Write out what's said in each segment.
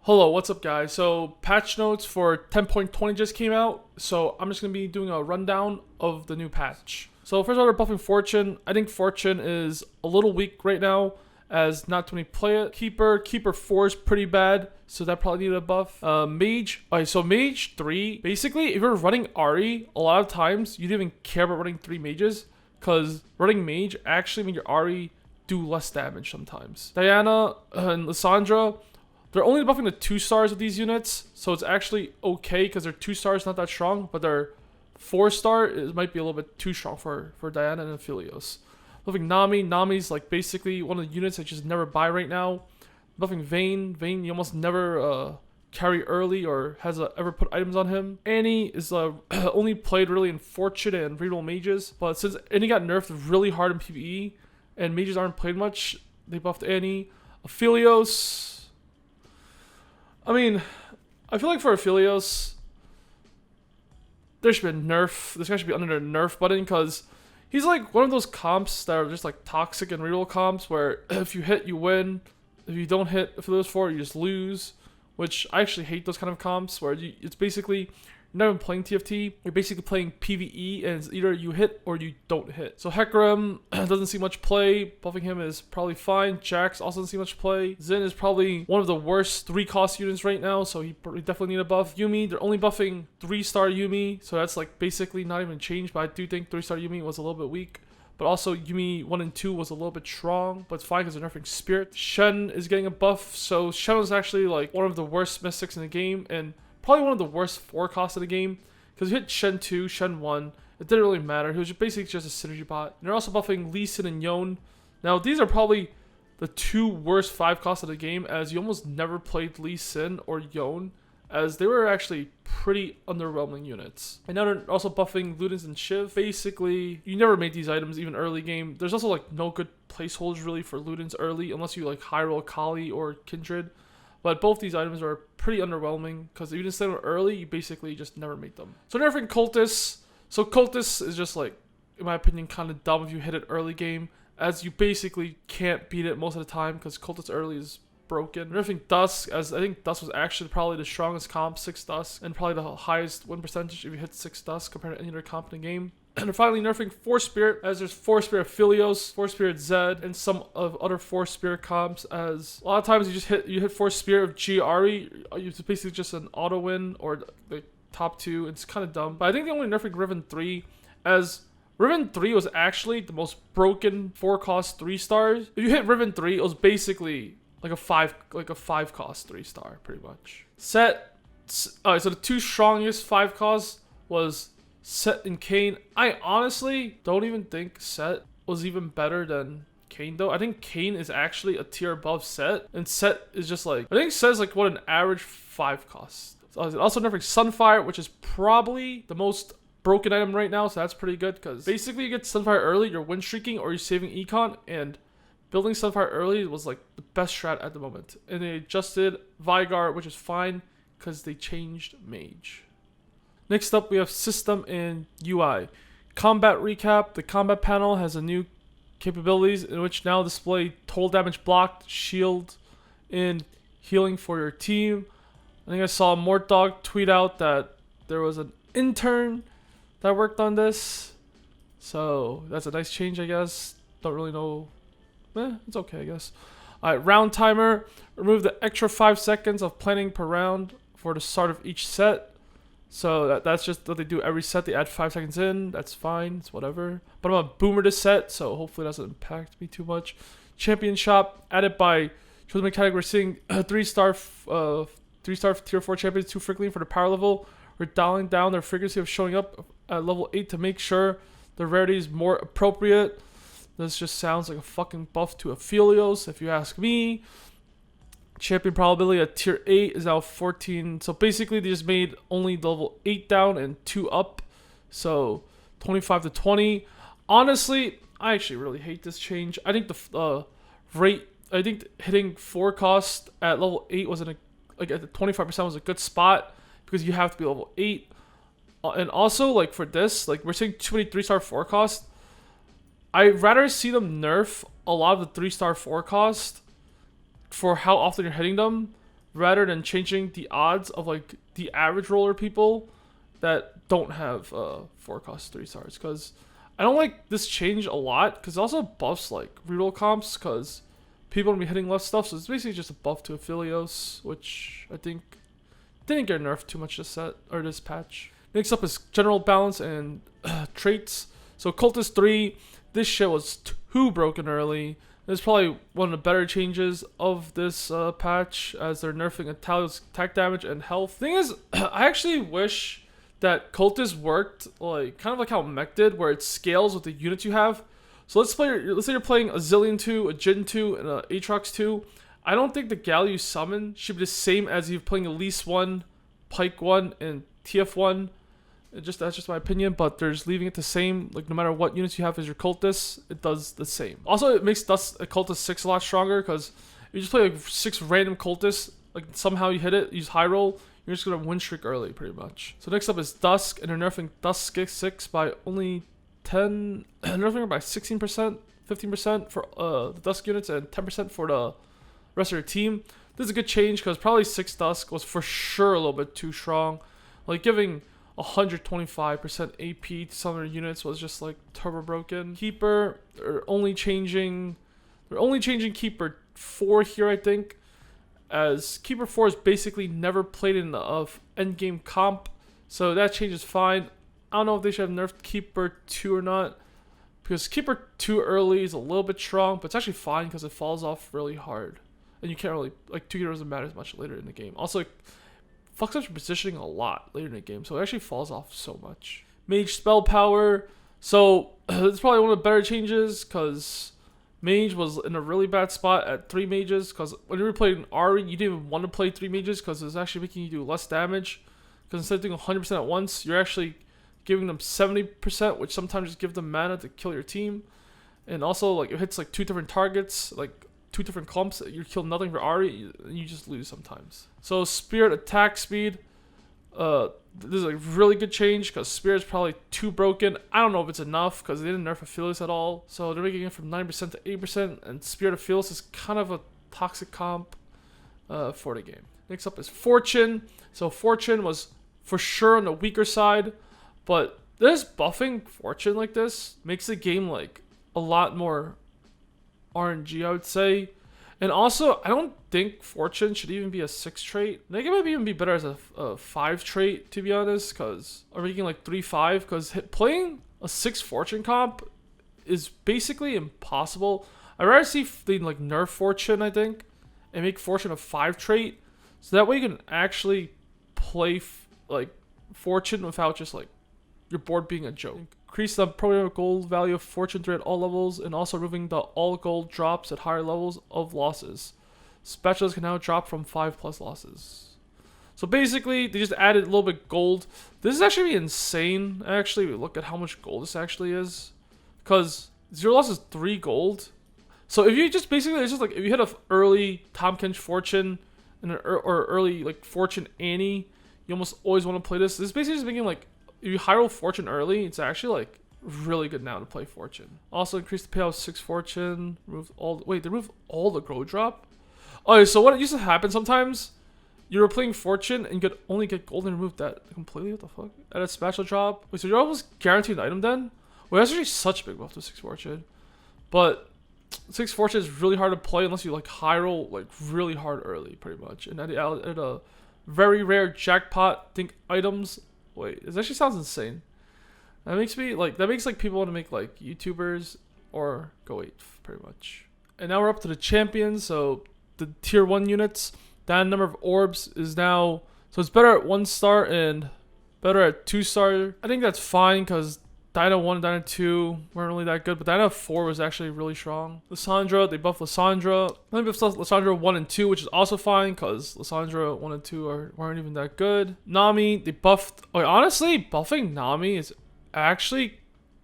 Hello, what's up guys? So patch notes for 10.20 just came out, so I'm just going to be doing a rundown of the new patch. So first of all, we're buffing Fortune. I think Fortune is a little weak right now as not too many play it. Keeper 4 is pretty bad, so that probably needed a buff. Mage, alright, so Mage 3, basically if you're running Ari, a lot of times you don't even care about running 3 mages, because running Mage actually means your Ari do less damage sometimes. Diana and Lissandra, they're only buffing the 2 stars of these units, so it's actually okay because their 2 stars not that strong, but their 4 star it might be a little bit too strong for Diana and Aphelios. Buffing Nami, Nami's like basically one of the units I just never buy right now. Buffing Vayne, Vayne you almost never carry early or has ever put items on him. Annie is only played really in Fortune and Reroll Mages, but since Annie got nerfed really hard in PvE and mages aren't played much, they buffed Annie. Aphelios, I mean, I feel like for Aphelios, there should be a nerf. This guy should be under the nerf button because he's like one of those comps that are just like toxic and reroll comps where if you hit, you win. If you don't hit Aphelios 4, you just lose. Which I actually hate those kind of comps where it's basically you're not even playing TFT. You're basically playing PvE and it's either you hit or you don't hit. So Hecarim doesn't see much play. Buffing him is probably fine. Jax also doesn't see much play. Xin is probably one of the worst 3 cost units right now, so he definitely need a buff. Yuumi, they're only buffing 3-star Yuumi, so that's like basically not even changed, but I do think 3-star Yuumi was a little bit weak. But also Yuumi 1 and 2 was a little bit strong, but it's fine because they're nerfing Spirit. Shen is getting a buff, so Shen was actually like one of the worst mystics in the game, and probably one of the worst 4 costs of the game, because you hit Shen 2, Shen 1, it didn't really matter. He was basically just a synergy bot. And they're also buffing Lee Sin and Yone. Now, these are probably the 2 worst 5 costs of the game, as you almost never played Lee Sin or Yone, as they were actually pretty underwhelming units. And now they're also buffing Ludens and Shiv. Basically, you never made these items even early game. There's also like no good placeholders really for Ludens early, unless you like high roll Kali or Kindred. But both these items are pretty underwhelming because if you didn't set them early, you basically just never made them. So nerfing Cultist. So Cultist is just like, in my opinion, kind of dumb if you hit it early game, as you basically can't beat it most of the time because Cultist early is broken. Nerfing Dusk, as I think Dusk was actually probably the strongest comp, 6 Dusk, and probably the highest win percentage if you hit 6 Dusk compared to any other comp in the game. And they're finally nerfing 4 Spirit, as there's 4 Spirit Aphelios, 4 Spirit Zed, and some of other 4 Spirit comps, as a lot of times you hit 4 Spirit of G-Ari, it's basically just an auto win, or the top 2, it's kind of dumb. But I think they're only nerfing Riven 3, as Riven 3 was actually the most broken 4 cost 3 stars. If you hit Riven 3, it was basically like a 5 cost 3 star, pretty much. Set, alright, so the 2 strongest 5 costs was Set and Kayn. I honestly don't even think Set was even better than Kayn though. I think Kayn is actually a tier above Set, and Set is just like, I think Set is like what an average 5 costs. So also nerfing Sunfire, which is probably the most broken item right now, so that's pretty good because basically you get Sunfire early, you're win streaking or you're saving econ, and building Sunfire early was like the best strat at the moment. And they adjusted Veigar, which is fine because they changed Mage. Next up, we have System and UI. Combat recap. The combat panel has a new capabilities in which now display total damage blocked, shield, and healing for your team. I think I saw Mortdog tweet out that there was an intern that worked on this. So that's a nice change, I guess. Don't really know. It's okay, I guess. Alright, round timer. Remove the extra 5 seconds of planning per round for the start of each set. So that's just what they do every set. They add 5 seconds in. That's fine. It's whatever. But I'm a boomer this set, so hopefully it doesn't impact me too much. Champion shop added by chosen mechanic. We're seeing 3-star tier 4 champions, 2 frequently for the power level. We're dialing down their frequency of showing up at level 8 to make sure the rarity is more appropriate. This just sounds like a fucking buff to Aphelios, if you ask me. Champion probability at tier 8 is now 14. So basically, they just made only level 8 down and 2 up. So 25 to 20. Honestly, I actually really hate this change. I think the I think hitting 4 cost at level 8 was at the 25% was a good spot because you have to be level 8. And also, like for this, like we're seeing too many 3-star 4 cost. I'd rather see them nerf a lot of the 3-star 4 cost for how often you're hitting them rather than changing the odds of like the average roller people that don't have 4 cost 3 stars, because I don't like this change a lot, because it also buffs like reroll comps, because people will be hitting less stuff. So it's basically just a buff to Aphelios, which I think didn't get nerfed too much this set or this patch. Next up is general balance and traits. So Cultist 3, this shit was too broken early. It's probably one of the better changes of this patch, as they're nerfing Aphelios' attack damage and health. Thing is, I actually wish that Cultist worked like kind of like how Mech did, where it scales with the units you have. So let's say you're playing a Zillion 2, a Jin 2, and a Aatrox 2. I don't think the Gal you summon should be the same as you playing Elise 1, Pike 1, and TF 1. That's just my opinion, but they're just leaving it the same. Like, no matter what units you have as your Cultist, it does the same. Also, it makes Cultist 6 a lot stronger, because if you just play like 6 random Cultists, like somehow you hit it, use high roll, you're just gonna win streak early, pretty much. So next up is Dusk, and they're nerfing Dusk 6 by only 10, nerfing her by 16%, 15% for the Dusk units, and 10% for the rest of your team. This is a good change, because probably 6 Dusk was for sure a little bit too strong. Like, giving 125% AP to some of their units was just like turbo broken. Keeper, they're only changing Keeper 4 here, I think, as Keeper 4 is basically never played in the endgame comp, so that change is fine. I don't know if they should have nerfed Keeper 2 or not, because Keeper 2 early is a little bit strong, but it's actually fine because it falls off really hard. And you can't really, like, 2 Keeper doesn't matter as much later in the game. Also, it fucks up your positioning a lot later in the game, so it actually falls off so much. Mage spell power. So, it's probably one of the better changes, because Mage was in a really bad spot at 3 mages, because when you were playing Ari, you didn't even want to play 3 mages, because it was actually making you do less damage. Because instead of doing 100% at once, you're actually giving them 70%, which sometimes just give them mana to kill your team. And also, like, it hits like 2 different targets, like 2 different clumps. You kill nothing for Ari, and you just lose sometimes. So Spirit attack speed, this is a really good change, because Spirit's probably too broken. I don't know if it's enough, because they didn't nerf Aphelios at all. So they're making it from 9% to 8%, and Spirit Aphelios is kind of a toxic comp for the game. Next up is Fortune. So Fortune was for sure on the weaker side, but this buffing Fortune like this makes the game like a lot more RNG, I would say. And also, I don't think Fortune should even be a 6 trait. I think it might even be better as a 5 trait, to be honest, because or making like 3-5, because playing a 6 Fortune comp is basically impossible. I'd rather see they like nerf Fortune, I think, and make Fortune a 5 trait, so that way you can actually play like Fortune without just like your board being a joke. Increase the program gold value of Fortune 3 at all levels, and also removing the all gold drops at higher levels of losses. Spatulas can now drop from 5+ losses. So basically, they just added a little bit gold. This is actually insane. Actually, we look at how much gold this actually is, because 0 loss is 3 gold. So if you just basically, it's just like if you hit a early Tom Kench Fortune and or early like Fortune Annie, you almost always want to play this. This is basically just making like, if you high roll Fortune early, it's actually like really good now to play Fortune. Also increase the payout of 6 Fortune. Remove all. Wait, they remove all the grow drop. Okay, so what used to happen sometimes, you were playing Fortune and you could only get gold and remove that completely. What the fuck? At a special drop. Wait, so you're almost guaranteed an item then? Well, that's actually such a big buff to 6 Fortune. But 6 Fortune is really hard to play unless you like high roll like really hard early, pretty much. And at a very rare jackpot, think items. Wait, this actually sounds insane. That makes like people want to make like YouTubers or go 8, pretty much. And now we're up to the champions. So the tier 1 units, that number of orbs is now, so it's better at 1 star and better at 2 star. I think that's fine, because Dino 1 and Dino 2 weren't really that good, but Dino 4 was actually really strong. Lissandra, they buffed Lissandra. Then they buffed Lissandra 1 and 2, which is also fine, because Lissandra 1 and 2 weren't even that good. Nami, they buffed. Okay, honestly, buffing Nami is actually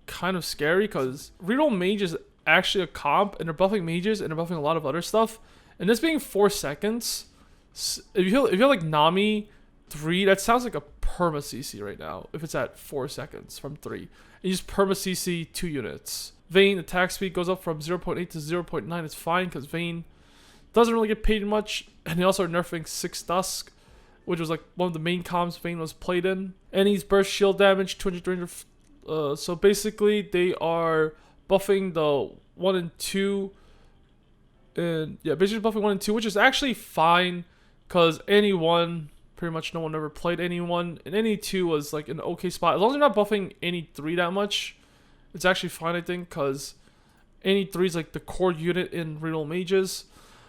kind of scary, because reroll mage is actually a comp, and they're buffing mages and they're buffing a lot of other stuff. And this being 4 seconds, if you feel like Nami 3, that sounds like a perma CC right now. If it's at 4 seconds from 3, and you just perma CC 2 units. Vayne attack speed goes up from 0.8 to 0.9. It's fine, because Vayne doesn't really get paid much. And they also are nerfing 6 Dusk, which was like one of the main comps Vayne was played in. And he's burst shield damage, 200, 300. So basically, they are buffing the 1 and 2. And yeah, basically buffing 1 and 2, which is actually fine. Because any 1, pretty much no one ever played any 1. And any 2 was like an okay spot. As long as you're not buffing any 3 that much, it's actually fine, I think. Because any 3 is like the core unit in Real Mages.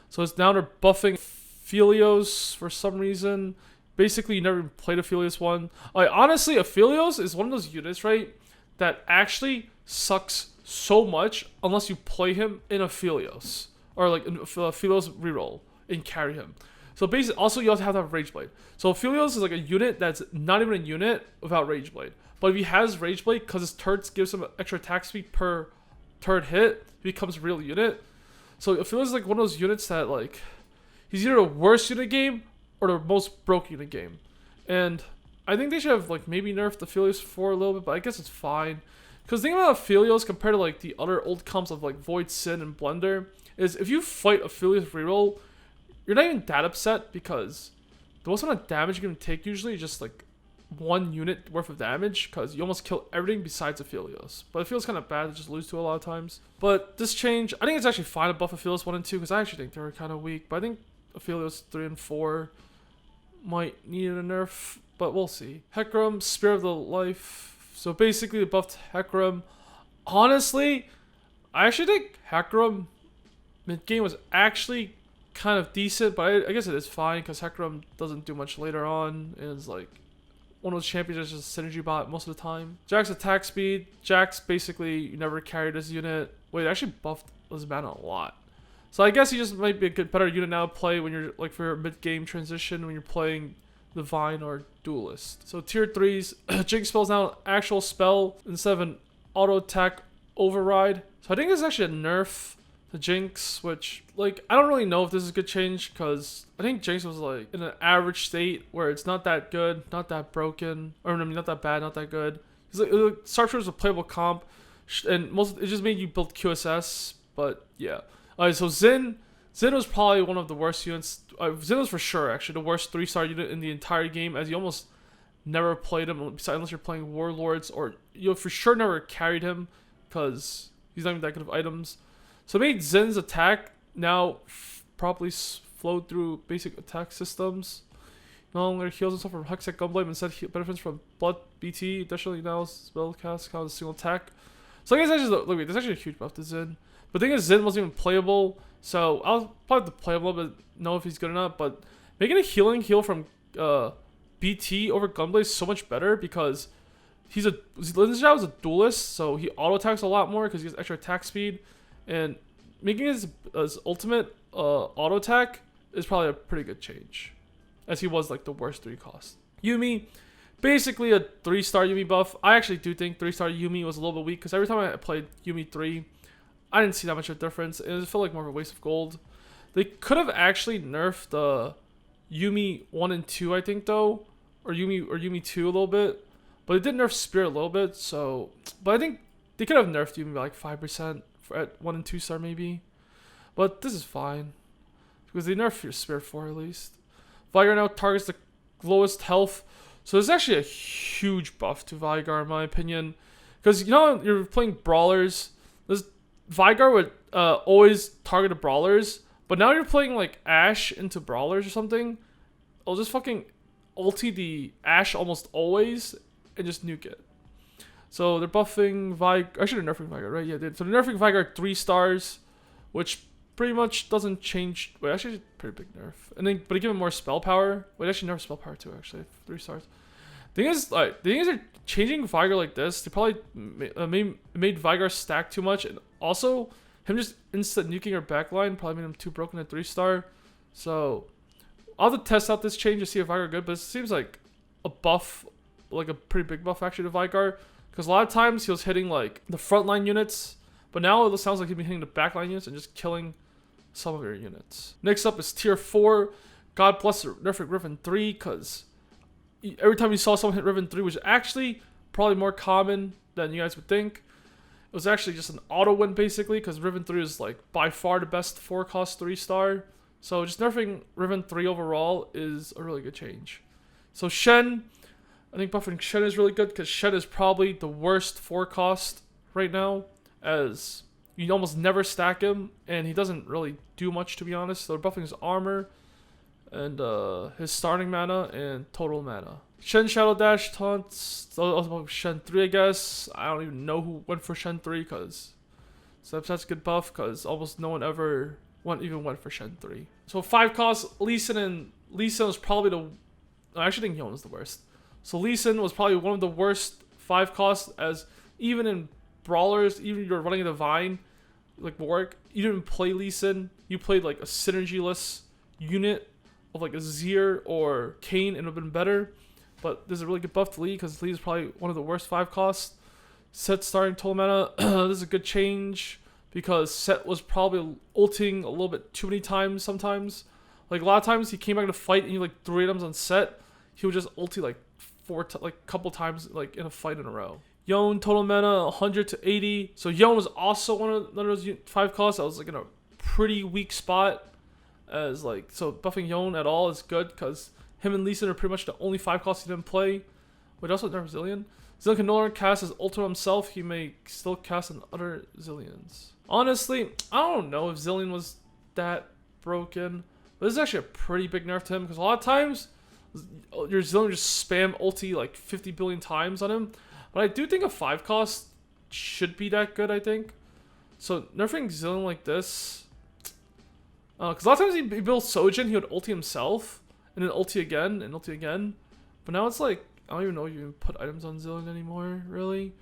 So it's now they're buffing Aphelios for some reason. Basically, you never even played Aphelios one. Like, honestly, Aphelios is one of those units, right, that actually sucks so much unless you play him in Aphelios. Or like in Aphelios reroll and carry him. So basically, also you have to have Rageblade. So Aphelios is like a unit that's not even a unit without Rageblade. But if he has Rageblade, because his turrets gives him extra attack speed per turret hit, he becomes a real unit. So Aphelios is like one of those units that like, he's either the worst unit game or the most broken unit game. And I think they should have like maybe nerfed Aphelios for a little bit, but I guess it's fine. Because the thing about Aphelios compared to like the other old comps of like Void, Sin, and Blunder is if you fight Aphelios reroll, you're not even that upset because the most amount of damage you can take usually is just like 1 unit worth of damage because you almost kill everything besides Aphelios. But it feels kind of bad to just lose to a lot of times. But this change, I think it's actually fine to buff Aphelios 1 and 2 because I actually think they were kind of weak. But I think Aphelios 3 and 4 might need a nerf, but we'll see. Hecarim, Spear of the Life. So basically they buffed Hecarim. Honestly, I actually think Hecarim mid-game was actually kind of decent, but I guess it is fine because Hecarim doesn't do much later on and is like one of those champions that's just a synergy bot most of the time. Jack's attack speed. Jack's basically, you never carried this unit. Wait, actually buffed Lisbana a lot. So I guess he just might be a good, better unit now to play when you're like for your mid-game transition when you're playing Divine or Duelist. So tier 3s, Jinx spell's now an actual spell instead of an auto attack override. So I think this is actually a nerf to Jinx, which like I don't really know if this is a good change because I think Jinx was like in an average state where it's not that good, not that broken, or I mean not that bad, not that good. It's like Sharpshooter was a playable comp, and most it just made you build QSS. But yeah, alright. So Xin was probably one of the worst units. Xin was for sure actually the worst 3-star unit in the entire game, as you almost never played him unless you're playing Warlords, or you for sure never carried him because he's not even that good of items. So it made Zen's attack now properly flowed through basic attack systems. No longer heals himself from Hextech Gunblade, instead he benefits from Blood BT. Additionally, now spellcast counts as a single attack. So I guess look, there's actually a huge buff to Zen. But the thing is, Zen wasn't even playable, so I'll probably have to play him a little bit, know if he's good or not. But making a heal from BT over Gunblade is so much better because Linzhao is a duelist, so he auto attacks a lot more because he has extra attack speed. And making his ultimate auto attack is probably a pretty good change, as he was like the worst 3 cost. Yuumi, basically a 3-star Yuumi buff. I actually do think 3-star Yuumi was a little bit weak because every time I played Yuumi 3, I didn't see that much of a difference. It felt like more of a waste of gold. They could have actually nerfed the Yuumi 1 and 2, I think though, or Yuumi 2 a little bit, but it did nerf Spirit a little bit. So, but I think they could have nerfed Yuumi by like 5%. At 1 and 2-star maybe, but this is fine because they nerf your Spirit 4 at least. Vigar now targets the lowest health, so there's actually a huge buff to Vigar in my opinion, because you know you're playing brawlers. This Vigar would always target the brawlers, but now you're playing like Ashe into brawlers or something. I'll just fucking ulti the Ashe almost always and just nuke it. So they're buffing Vigar. Actually, they're nerfing Vigar, right? Yeah, they did. So they're nerfing Vigar 3 stars, which pretty much doesn't change. Wait, actually, it's a pretty big nerf. And then, but they give him more spell power. Wait, actually, nerf spell power too. Actually, 3 stars. The thing is, they're changing Vigar like this. They probably made Vigar stack too much, and also him just instant nuking our backline probably made him too broken at 3-star. So I'll have to test out this change to see if Vigar good. But it seems like a buff, like a pretty big buff actually to Vigar. Because a lot of times he was hitting like the frontline units, but now it sounds like he's been hitting the backline units and just killing some of your units. Next up is tier 4. God bless nerfing Riven 3, because every time you saw someone hit Riven 3, which is actually probably more common than you guys would think, it was actually just an auto win basically, because Riven 3 is like by far the best 4-cost 3-star. So just nerfing Riven 3 overall is a really good change. So Shen, I think buffing Shen is really good because Shen is probably the worst 4 cost right now, as you almost never stack him and he doesn't really do much, to be honest. So they're buffing his armor and his starting mana and total mana. Shen Shadow Dash taunts. Also Shen 3, I guess. I don't even know who went for Shen 3 because that's a good buff because almost no one ever even went for Shen 3. So 5 costs, Lee Sin was probably the... I actually think Yone was the worst. So Lee Sin was probably one of the worst 5 costs, as even in brawlers, even if you're running a divine like Warwick, you didn't play Lee Sin. You played like a synergyless unit of like a Zir or Kayn, and it would have been better. But there's a really good buff to Lee because Lee is probably one of the worst 5 costs. Set starting total mana. This is a good change because Set was probably ulting a little bit too many times sometimes. Like a lot of times he came back to fight and he like 3 items on Set. He would just ulti like a couple times like in a fight in a row. Yone total mana 100 to 80. So Yone was also one of those 5 costs. I was like in a pretty weak spot, as like, so buffing Yone at all is good because him and Lee Sin are pretty much the only 5 costs he didn't play. Wait, also nerf Zillion. Zillion can no longer cast his ult himself. He may still cast on other Zillions. Honestly, I don't know if Zillion was that broken, but this is actually a pretty big nerf to him because a lot of times your Zillion just spam ulti like 50 billion times on him. But I do think a 5 cost should be that good, I think. So nerfing Zillion like this, because a lot of times he builds Sojin, he would ulti himself and then ulti again and ulti again. But now it's like, I don't even know if you can put items on Zillion anymore, really.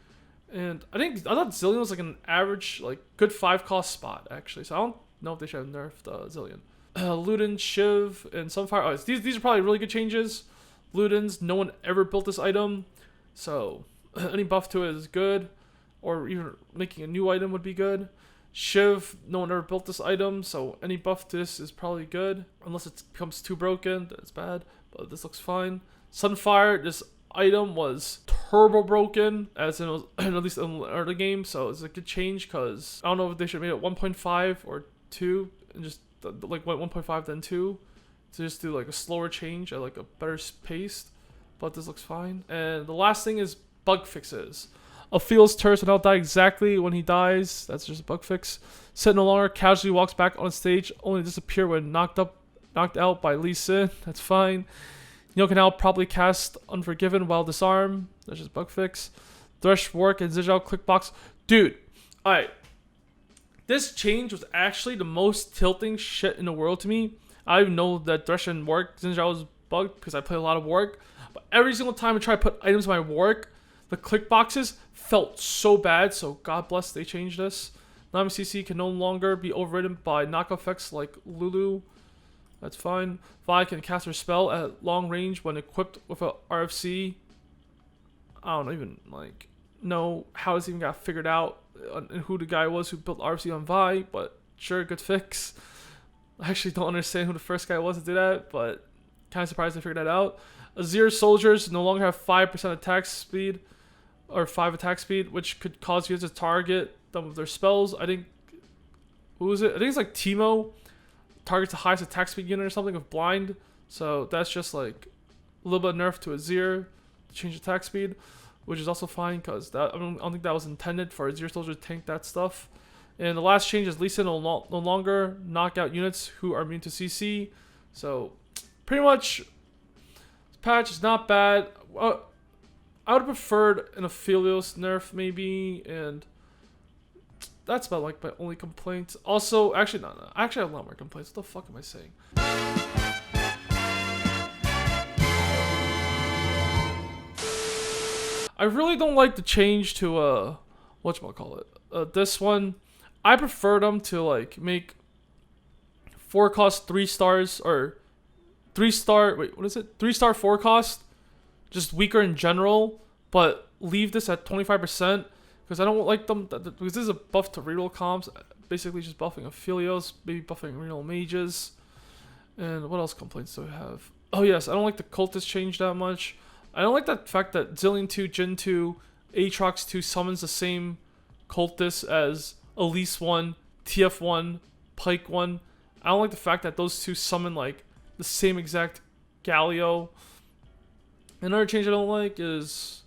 And I thought Zillion was like an average, like good 5 cost spot actually. So I don't know if they should have nerfed Zillion. Luden, Shiv, and Sunfire. Oh, these are probably really good changes. Luden's, no one ever built this item, so any buff to it is good, or even making a new item would be good. Shiv, no one ever built this item, so any buff to this is probably good, unless it becomes too broken, then it's bad, but this looks fine. Sunfire, this item was turbo broken, as in it was at least in the early game, so it's a good change, because I don't know if they should have made it 1.5 or 2, and just like went 1.5 then 2, to just do like a slower change at like a better pace, but this looks fine. And the last thing is bug fixes. Ophiel's turret will now die exactly when he dies. That's just a bug fix. Set no longer casually walks back on stage, only to disappear when knocked out by Lee Sin. That's fine. Neil can now probably cast Unforgiven while disarm. That's just bug fix. Thresh, Warwick, and Zijao clickbox. Dude, alright. This change was actually the most tilting shit in the world to me. I even know that Thresh and Warwick, Zijao was bugged because I play a lot of Warwick. But every single time I try to put items in my Warwick, the click boxes felt so bad. So God bless they changed this. Non-CC can no longer be overridden by knock effects like Lulu. That's fine. Vi can cast her spell at long range when equipped with a RFC. I don't even like know how this even got figured out and who the guy was who built RFC on Vi, but sure, good fix. I actually don't understand who the first guy was to do that, but kind of surprised they figured that out. Azir soldiers no longer have 5% attack speed, or 5 attack speed, which could cause you to target them with their spells. I think, who is it? I think it's like Teemo targets the highest attack speed unit or something with blind. So that's just like a little bit of nerf to Azir to change attack speed, which is also fine because I don't think that was intended for Azir soldier to tank that stuff. And the last change is Lee Sin no longer knock out units who are immune to CC. So pretty much this patch is not bad. I would have preferred an Aphelios nerf maybe, and that's about like my only complaint. Also, actually no. I actually have a lot more complaints. What the fuck am I saying? I really don't like the change to whatchamacallit. This one, I prefer them to like make 4 cost 3 stars or 3-star. Wait, what is it? 3-star 4 cost, just weaker in general, but leave this at 25% because I don't like them. Because this is a buff to reroll comps, basically just buffing Aphelios, maybe buffing reroll mages. And what else complaints do I have? Oh yes, I don't like the cultist change that much. I don't like the fact that Zillion 2, Jin 2, Aatrox 2 summons the same cultist as Elise 1, TF 1, Pike 1. I don't like the fact that those two summon like the same exact Galio. Another change I don't like is,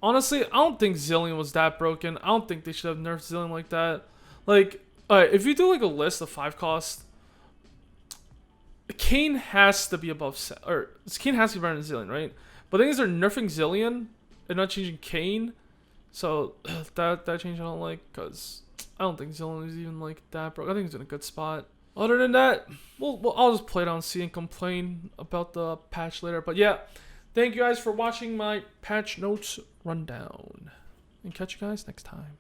honestly, I don't think Zillion was that broken. I don't think they should have nerfed Zillion like that. Like, alright, if you do like a list of 5 cost, Kane has to be above Kane has to be better than Zillion, right? But the thing is, they're nerfing Zillion and not changing Kane, so that change I don't like, because I don't think Zillion is even like that broke. I think he's in a good spot. Other than that, I'll just play it on C and complain about the patch later. But yeah, thank you guys for watching my patch notes rundown, and catch you guys next time.